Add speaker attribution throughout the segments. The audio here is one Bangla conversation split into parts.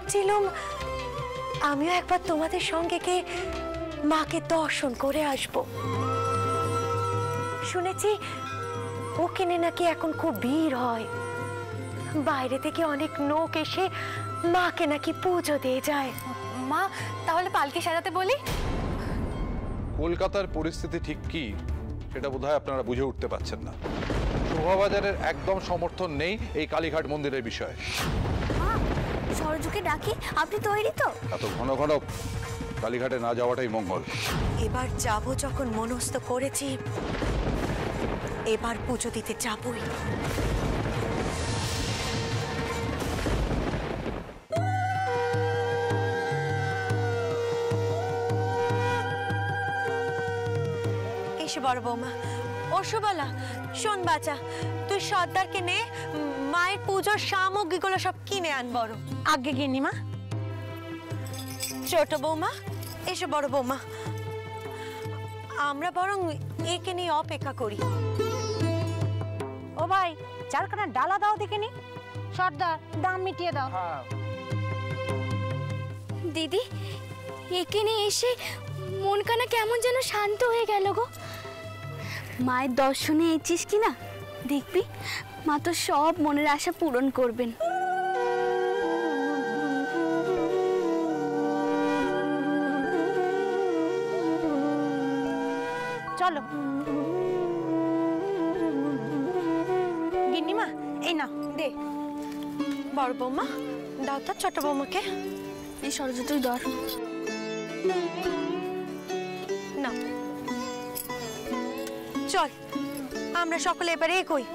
Speaker 1: ভাবছিলাম আমিও একবার তোমাদের সঙ্গে গিয়ে মাকে দর্শন করে আসব। শুনেছি ওখানে নাকি এখন খুব ভিড় হয়, বাইরে থেকে অনেক লোক এসে মাকে নাকি পুজো দিয়ে যায়।
Speaker 2: মা তাহলে পালকি সাজাতে বলি।
Speaker 3: কলকাতার পরিস্থিতি ঠিক কি সেটা বোধহয় আপনারা বুঝে উঠতে পারছেন না। শোভাবাজারের একদম সমর্থন নেই এই কালীঘাট মন্দিরের বিষয়ে।
Speaker 2: সরজুকে ডাকি, আপনি তৈরি তো?
Speaker 3: এত ঘন ঘন কালীঘাটে না যাওয়াটাই মঙ্গল।
Speaker 1: এবার যাব যখন মনস্থ করেছি, এবার পুজো দিতে যাবই। এসে বড় বৌমা। ও সুবালা, শোন বাচ্চা, তুই সর্দারকে নে, মায়ের পুজোর সামগ্রীগুলো সব কিনে আন। বড়
Speaker 2: আগে গিন্নিমা।
Speaker 1: ছোট বৌমা, এসে বড় বৌমা, আমরা বরং একে নিয়ে অপেক্ষা করি।
Speaker 2: ও ভাই, চারখানা ডালা দাও দেখিনি। সর্দার, দাম মিটিয়ে দাও।
Speaker 4: দিদি, এখানে এসে মন কানা কেমন যেন শান্ত হয়ে গেল গো। মায়ের দর্শনে এসেছিস কিনা, দেখবি মা তো সব মনের আশা পূরণ করবেন।
Speaker 2: চলো গিন্নিমা, এই না দে।
Speaker 1: বড় বৌমা দাও তো ছোট বৌমাকে।
Speaker 4: এই সরজ তুই ধর
Speaker 1: না, চল আমরা সকলে এবারে এগোই।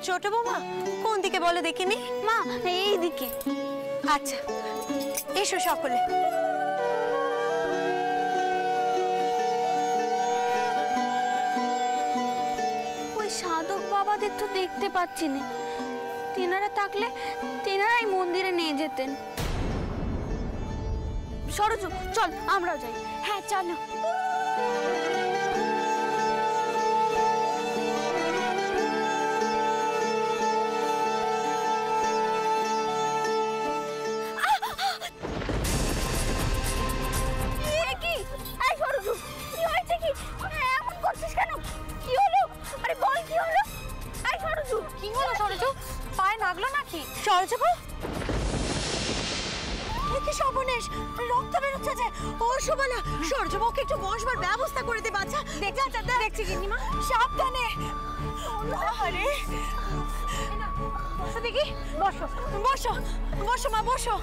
Speaker 1: ছোট বৌমা কোন দিকে বলো দেখিনি?
Speaker 4: মা, এই দিকে।
Speaker 1: আচ্ছা, এসো সকলে।
Speaker 4: ওই সাধক বাবাদের তো দেখতে পাচ্ছি না, তেনারা থাকলে তেনারাই মন্দিরে নিয়ে যেতেন। সরজু চল, আমরাও যাই। হ্যাঁ চলো।
Speaker 2: পায়ে লাগলো নাকি?
Speaker 1: সরজু কি সর্বনেশ, রক্ত বেরোচ্ছে যে। ও সুবালা, সরজু বউকে একটু বসবার ব্যবস্থা করে দে বাচ্চা।
Speaker 2: দেখছি গিন্নিমা।
Speaker 1: সাবধানে। আরে
Speaker 2: বসো দেখি, বসো
Speaker 1: বসো বসো মা, বসো।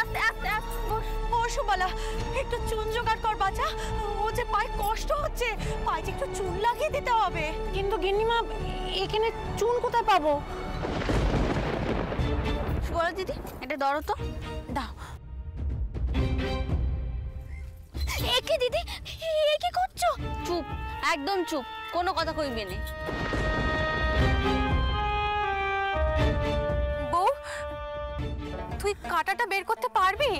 Speaker 4: আস্তে আস্তে আস্তে বস।
Speaker 1: ও সুবালা, একটু চুন জোগাড় কর বাচ্চা, ও যে পায়ে কষ্ট হচ্ছে, পায়ে একটু চুন লাগিয়ে দিতে হবে।
Speaker 2: কিন্তু গিন্নিমা, এখানে চুন কোথায় পাবো?
Speaker 4: সুবলা দিদি, এটা ধরো তো।
Speaker 2: দাও।
Speaker 4: একে দিদি, একে করছো? চুপ, একদম চুপ, কোনো কথা কইবে না।
Speaker 2: বউ, তুই কাঁটাটা বের করতে পারবি?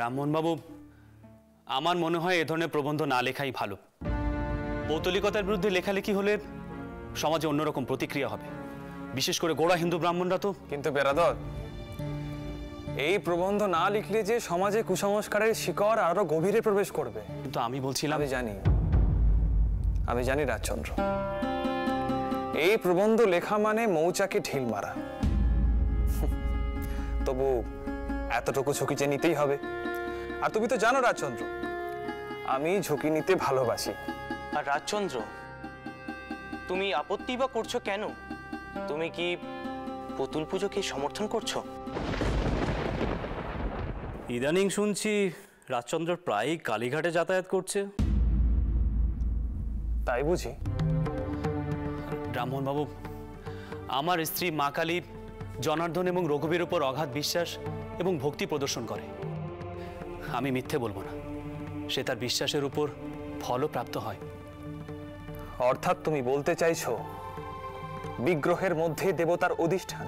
Speaker 5: রামমোহন বাবু, আমার মনে হয় এ ধরনের প্রবন্ধ না লেখাই ভালো। পৌতলিকতার বিরুদ্ধে লেখালেখি হলে সমাজে অন্যরকম প্রতিক্রিয়া হবে, বিশেষ করে গোড়া হিন্দু ব্রাহ্মণরা তো।
Speaker 6: কিন্তু বেরাদর, এই প্রবন্ধ না লিখলে যে সমাজে কুসংস্কারের শিকড় আরো গভীরে প্রবেশ করবে।
Speaker 5: কিন্তু আমি বলছিলাম,
Speaker 6: আমি জানি রাজচন্দ্র, এই প্রবন্ধ লেখা মানে মৌচাকে ঢিল মারা। তবু এতটুকু ঝুঁকি যে নিতেই হবে। আর তুমি তো জানো রাজচন্দ্র, আমি ঝুঁকি নিতে ভালোবাসি।
Speaker 7: আর রাজচন্দ্র, তুমি আপত্তি বা করছো কেন? তুমি কি পুতুল পুজোকে সমর্থন করছো?
Speaker 5: ইদানিং শুনছি রাজচন্দ্র প্রায়ই কালীঘাটে যাতায়াত করছে।
Speaker 6: তাই বুঝি?
Speaker 5: ব্রাহ্মণবাবু, আমার স্ত্রী মা কালী জনার্দন এবং রঘুবীর উপর অগাধ বিশ্বাস এবং ভক্তি প্রদর্শন করে। আমি মিথ্যে বলবো না, সে তার বিশ্বাসের উপর ফলও প্রাপ্ত হয়।
Speaker 6: অর্থাৎ তুমি বলতে চাইছো বিগ্রহের মধ্যে দেবতার অধিষ্ঠান,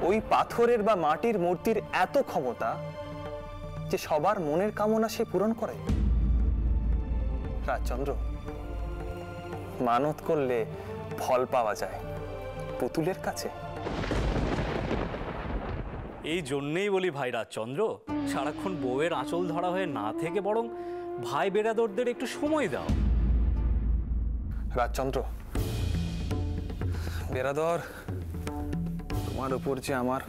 Speaker 6: ওই পাথরের বা মাটির মূর্তির এত ক্ষমতা যে সবার মনের কামনা সে পূরণ করে। রাজচন্দ্র, মানত করলে ফল পাওয়া যায় পুতুলের কাছে।
Speaker 8: এই জন্যেই বলি ভাই রাজচন্দ্র, সারাক্ষণ বউয়ের আঁচল ধরা হয়ে না থেকে বরং ভাই বেরাদরদের একটু সময় দাও।
Speaker 6: রাজচন্দ্র, বেরাদর, তোমার উপর যে আমার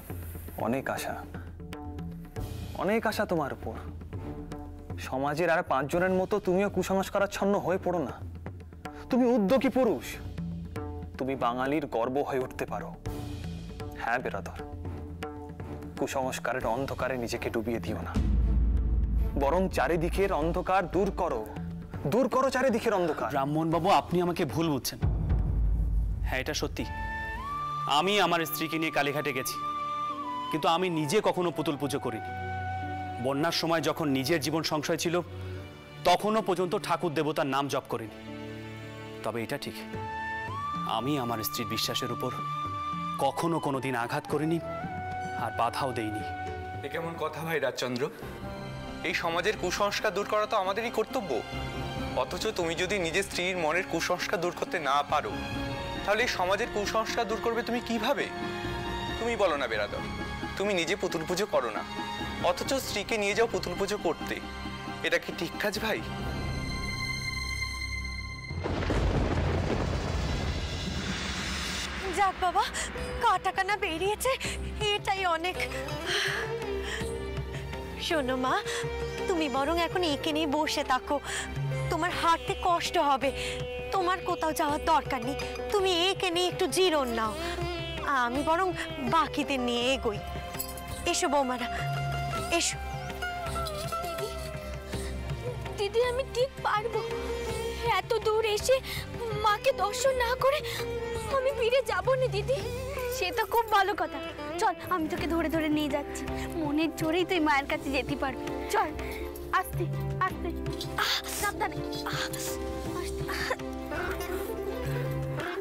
Speaker 6: অনেক আশা, অনেক আশা তোমার উপর। সমাজের আর 5 জনের মতো তুমিও কুসংস্কারাচ্ছন্ন হয়ে পড়ো না। তুমি উদ্যোগী পুরুষ, তুমি বাঙালির গর্ব হয়ে উঠতে পারো। হ্যাঁ বেরাদর, কুসংস্কারের অন্ধকারে নিজেকে ডুবিয়ে দিও না, বরং চারিদিকের অন্ধকার দূর করো, দূর করো চারিদিকের অন্ধকার।
Speaker 5: ব্রাহ্মণবাবু, আপনি আমাকে ভুল বুঝছেন। হ্যাঁ, এটা সত্যি, আমি আমার স্ত্রীকে নিয়ে কালীঘাটে গেছি, কিন্তু আমি নিজে কখনো পুতুল পুজো করিনি। বন্যার সময় যখন নিজের জীবন সংশয় ছিল, তখনও পর্যন্ত ঠাকুর দেবতার নাম জপ করিনি। তবে এটা ঠিক, আমি আমার স্ত্রীর বিশ্বাসের উপর কখনো কোনোদিন আঘাত করিনি আর বাধাও দেইনি।
Speaker 9: এ কেমন কথা ভাই রাজচন্দ্র? এই সমাজের কুসংস্কার দূর করা তো আমাদেরই কর্তব্য, অথচ তুমি যদি নিজের স্ত্রীর মনের কুসংস্কার দূর করতে না পারো, তাহলে এই সমাজের কুসংস্কার দূর করবে তুমি কিভাবে? তুমি বলো না বেরাদর, তুমি নিজে পুতুল পুজো করো না, অথচ স্ত্রীকে নিয়ে যাও পুতুল পুজো করতে। এটা কি ঠিক কাজ ভাই?
Speaker 1: যাক বাবা, কাটা কানা বেরিয়েছে, এটাই অনেক। শোনো মা, তুমি বরং এখন একে নিয়ে বসে থাকো, তোমার হাঁটতে কষ্ট হবে, তোমার কোথাও যাওয়ার দরকার নেই। তুমি একে নিয়ে একটু জিরোন নাও, আমি বরং বাকিদের নিয়ে এগোই। এসো বৌমারা, এসো।
Speaker 4: দিদি, আমি ঠিক পারবো। এত দূর এসে মাকে দর্শন না করে আমি ফিরে যাবো না দিদি। সে তো খুব ভালো কথা। চল, আমি তোকে ধরে ধরে নিয়ে যাচ্ছি। মনের জোরেই তুই মায়ের কাছে যেতে পারবি। চল, আস্তে আস্তে, সাবধানে,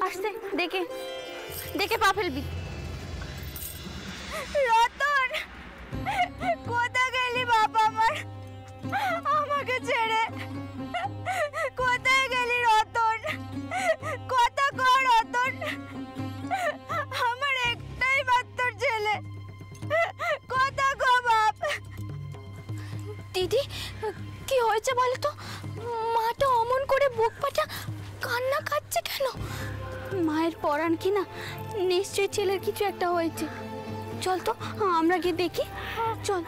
Speaker 4: আস্তে, দেখে দেখে পা ফেলবি। রতন, কোথায় গেলি বাবা আমার? আমাকে ছেড়ে কোথায় গেলি রতন? কথা কর রতন, আমার একটাই মাত্র ছেলে, কথা কো বাপ। দিদি, কি হয়েছে বলো তো? মাটা অমন করে বুক পাটা কান্না কাচ্ছে কেন? মায়ের পরাণ কি না, নিশ্চয়ই ছেলের কিছু একটা হয়েছে। চল তো আমরা গিয়ে দেখি, চল।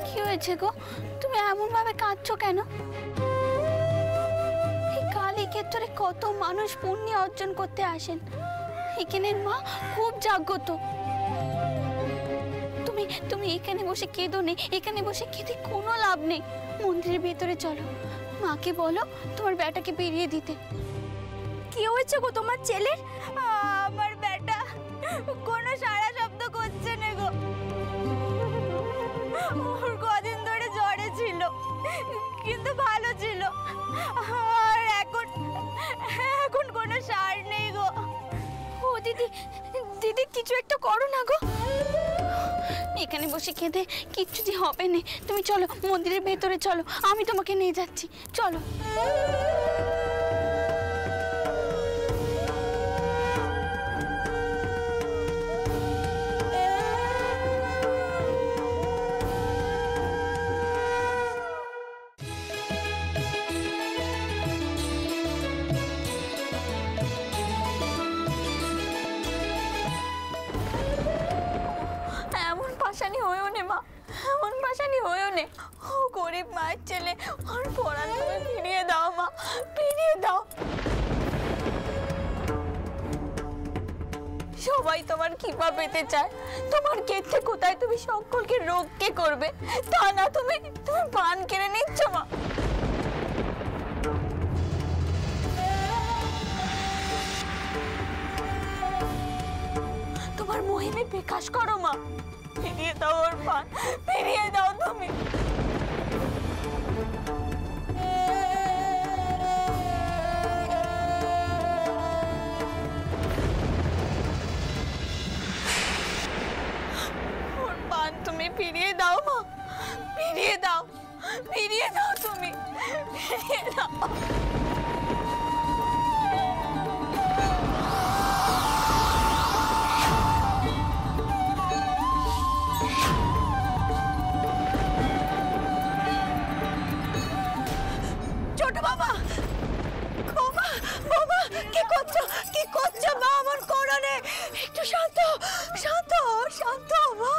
Speaker 4: কি হয়েছে গো? তুমি এমন ভাবে কাঁদছো কেন? এই কালী ক্ষেত্রে কত মানুষ পুণ্য অর্জন করতে আসেন। এখানের মা খুব জাগ্রত। তুমি এখানে বসে কেঁদো নে, এখানে বসে কেঁদে কোনো লাভ নেই। মন্দিরের ভেতরে চলো, মাকে বলো তোমার বেটাকে বেরিয়ে দিতে। কি হয়েছে গো তোমার ছেলের? আমার বেটা কোনো সারা শব্দ করছে না গো। ওর কদিন ধরে জ্বরে ছিল, কিন্তু ভালো ছিল, আর এখন কোনো সার নেই গো। ও দিদি, দিদি কিছু একটা করো না গো। এখানে বসে কেঁদে কিচ্ছু যে হবে না। তুমি চলো, মন্দিরের ভেতরে চলো, আমি তোমাকে নিয়ে যাচ্ছি, চলো। হয়েও নে, ও গরিব মায়ের ছেলে, ওর পড়ান তুমি ফিরিয়ে দাও মা, ফিরিয়ে দাও। সবাই তোমার কৃপা পেতে চায়, তোমার ক্ষেত্রে কোথায় তুমি সকলকে রক্ষে করবে, তা না তুমি পান কেড়ে নিচ্ছ মা। তোমার মহিমে বিকাশ করো মা, ফিরিয়ে দাও ওর পান, ফিরিয়ে দাও তুমি। ওর পান তুমি ফিরিয়ে দাও মা, ফিরিয়ে দাও, ফিরিয়ে দাও তুমি, ফিরিয়ে দাও। বাবা, বাবা, বাবা, কি করছো, কি করছো মা আমার কোরআনে? একটু শান্ত, শান্ত, শান্ত মা।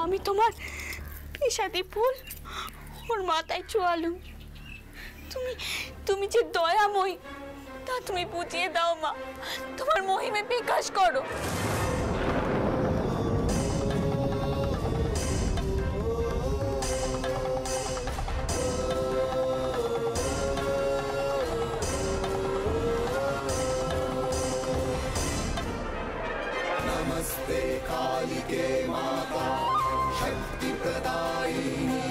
Speaker 4: আমি তোমার পেশাদি ফুল ওর মাথায় চোয়ালুম। তুমি যে দয়াময়ী তা তুমি বুঝিয়ে দাও মা, তোমার মহিমে বিকাশ করো।
Speaker 10: नमस्ते कालिके माता शक्ति प्रदायिनी,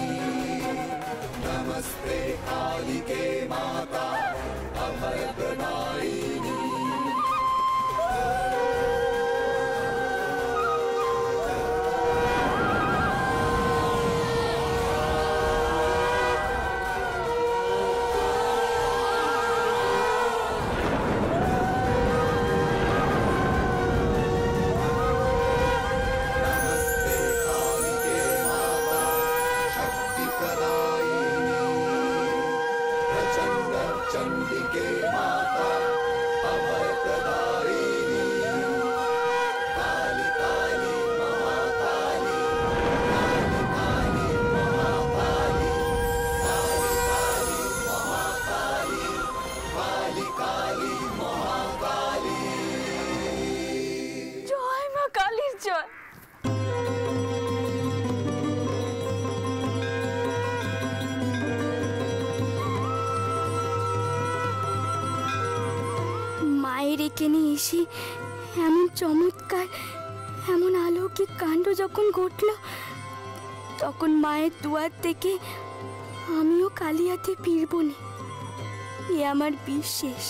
Speaker 10: नमस्ते कालिके माता अभय प्रदायिनी। चंडिके माता अभय प्रदायिनी, काली काली महाकाली, काली काली महाकाली, काली काली महाकाली, काली काली महाकाली।
Speaker 4: जय मां काली जय। মায়ের এখানে এসে এমন চমৎকার, এমন অলৌকিক কাণ্ড যখন ঘটল, তখন মায়ের দুয়ার থেকে আমিও কালিয়াতে ফিরব না, এ আমার বিশ্বাস।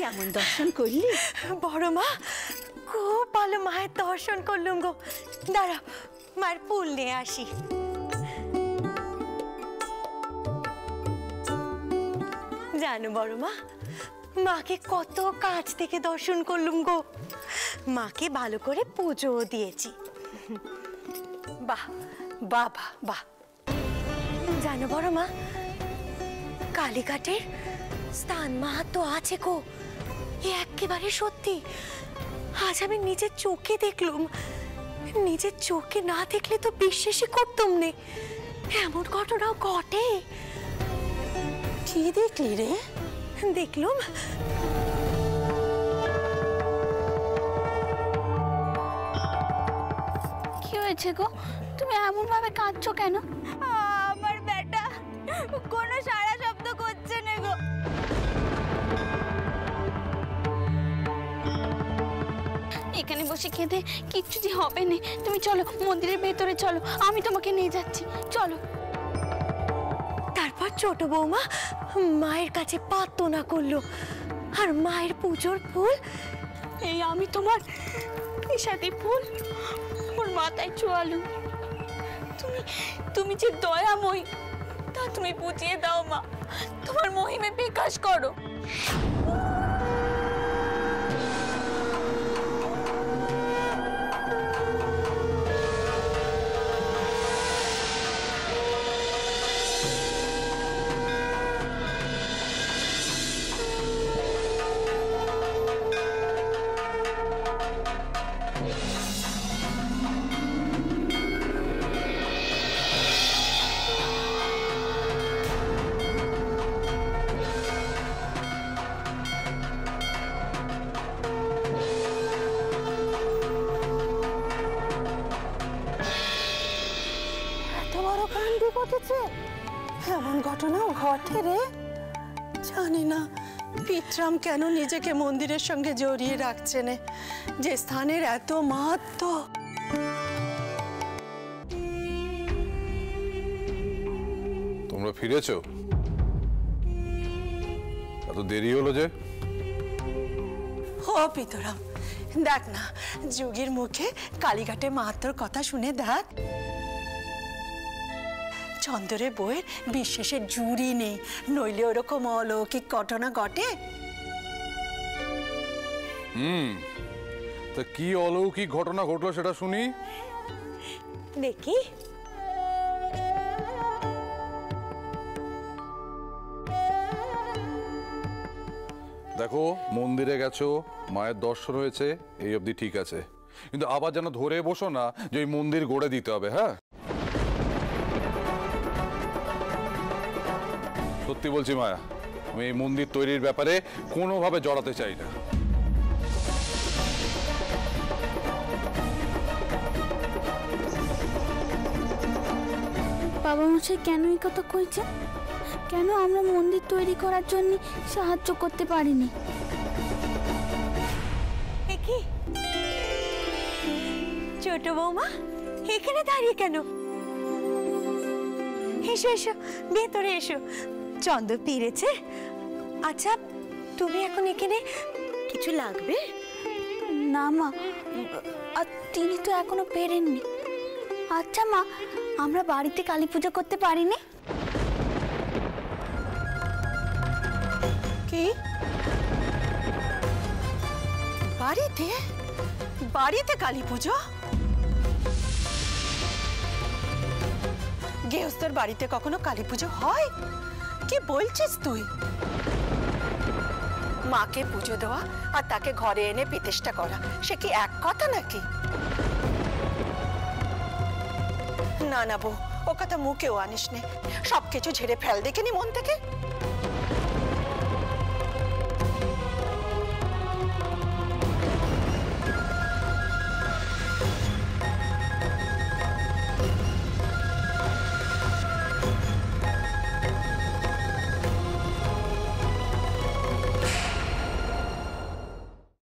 Speaker 2: কেমন দর্শন করলি?
Speaker 1: বড় মা, খুব ভালো মায়ের দর্শন করলুম গো। দাঁড়া, মায়ের ফুল নিয়ে আসি। জানো বড় মা, মাকে কত কাছ থেকে দর্শন করলুম গো। মাকে ভালো করে পুজোও দিয়েছি। বাহ বাহ বাহ বাহ। জানো বড় মা, কালীঘাটের স্থান মাহাত্ম্য আছে গো, এ একেবারে সত্যি। আজ আমি নিজের চোখে দেখলুম। নিজের চোখে না দেখলে তো বিশ্বাসই করতাম না, এমন ঘটনাও ঘটে।
Speaker 2: কি দেখলি রে?
Speaker 1: দেখলুম
Speaker 4: কি হয়েছে গো? তুমি এমন ভাবে কাঁদছো কেন? আমার বেটা কোনো সারা শব্দ করছে না গো। এখানে বসে কেঁদে কিচ্ছু যে হবে না। তুমি চলো মন্দিরের ভেতরে চলো, আমি তোমাকে নিয়ে যাচ্ছি, চলো।
Speaker 1: তারপর ছোট বৌমা মায়ের কাছে প্রার্থনা করলো, আর মায়ের পুজোর ফুল
Speaker 4: এই আমি তোমার সাথে ফুল ওর মাথায় চোয়ালু। তুমি যে দয়াময়ী তা তুমি বুঝিয়ে দাও মা, তোমার মহিমে বিকাশ করো।
Speaker 2: এমন ঘটনাও ঘটে রে? জানি না পিতরাম কেন নিজেকে মন্দিরের সঙ্গে জড়িয়ে রাখছেন, যে স্থানের এত মাহাত্ম্য।
Speaker 3: তোমরা ফিরেছো? এত দেরি হলো যে?
Speaker 2: ও পিতরাম, দেখ না যুগের মুখে কালীঘাটে মাহাত্ম্যর কথা শুনে দেখ। চন্দরের বইয়ের বিশ্বাসের জুড়ি নেই, নইলে ওরকম অলৌকিক ঘটনা ঘটে।
Speaker 3: তা কি অলৌকিক ঘটনা ঘটলো সেটা শুনি।
Speaker 1: দেখি।
Speaker 3: দেখো, মন্দিরে গেছো, মায়ের দর্শন হয়েছে, এই অবধি ঠিক আছে, কিন্তু আবার যেন ধরে বসো না যে ওই মন্দির গড়ে দিতে হবে। হ্যাঁ, সত্যি বলছি মায়া, আমি এই মন্দির তৈরির ব্যাপারে কোনোভাবে জড়াতে চাই না।
Speaker 4: বাবা মশাই কেন এই কথা কইছে? কেন আমরা মন্দির তৈরি করার জন্য সাহায্য করতে পারিনি?
Speaker 1: কি ছোট বৌমা এখানে দাঁড়িয়ে কেন? এসো এসো, ভেতরে এসো। চন্দ্র ফিরেছে? আচ্ছা, তুমি এখন এখানে কিছু লাগবে?
Speaker 4: না মা, আর তিনি তো এখনো ফেরেননি। আচ্ছা মা, আমরা বাড়িতে কালী পুজো করতে পারিনি?
Speaker 2: কি বাড়িতে? বাড়িতে কালী পুজো? গেহস্থর বাড়িতে কখনো কালী পুজো হয়? কি বলছিস তুই? মাকে পুজো দেওয়া আর তাকে ঘরে এনে প্রতিষ্ঠা করা, সে কি এক কথা নাকি? না না বউ, ও কথা মুখেও আনিস নে, সবকিছু ঝেড়ে ফেল দেখিনি মন থেকে।